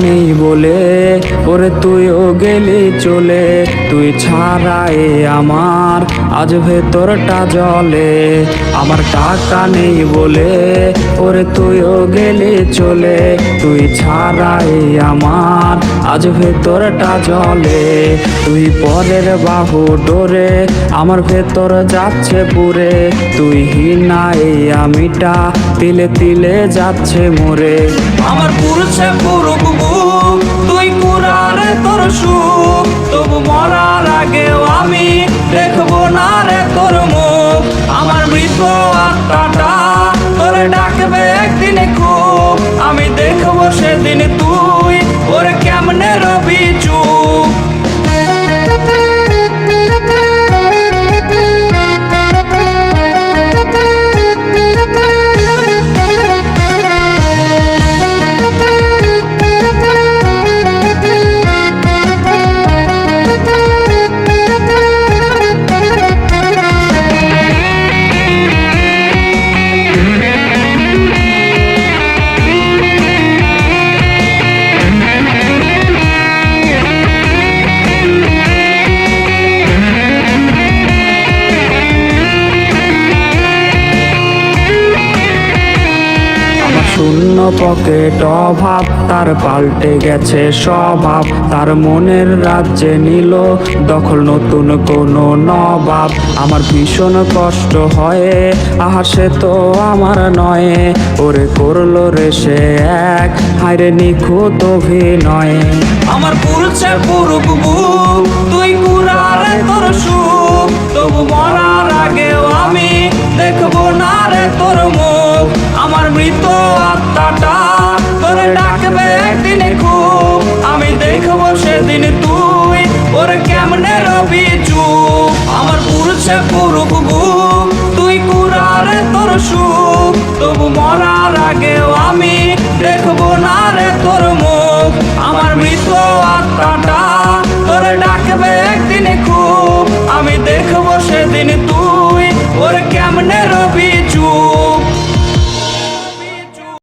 নেই বলে ওরে তুইও গেলি চলে। তুই ছাড়াই আমার আজ ভেতরটা জ্বলে। আমার টাকা নেই বলে ওরে তুইও গেলি চলে। তুই ছাড়াই আমার আজ ভেতরটা জ্বলে। তুই পরের বাহু ডোরে আমার ভেতর যাচ্ছে পুরে। তুই হিনাই আমিটা তিলে তিলে যাচ্ছে মরে। আমার পুরুষে পুরুক বুক, তুই কুরারে তোর সুখ। তবু মরার আগেও আমি দেখবো না রে তোর মুখ। আমার মৃত আত্মাটা তোরে ডাকবে একদিনে খুব। আমি দেখবো সেদিন তুই ওরে কেমনে রবি চুপ। শূন্য পকেট অভাব তার পাল্টে গেছে স্বভাব। তার মনের রাজ্যে নিল দখল নতুন কোনো নবাব। আমার ভীষণ কষ্ট হয় আহা সে তো আমার নয়। ওরে করলো রে সে এক হায়রে নিখুঁত অভিনয়। আমার পুরুষে পুরুক বুক, তুই কুরারে তোর সুখ। তবু মরার আগেও আমি দেখবো না রে তোর মুখ। আমার মৃত আত্মাটা তোরে ডাকবে একদিনে খুব। আমি দেখবো সেদিন তুই ওরে কেমনে রবি চুপ। আমার পুরুষে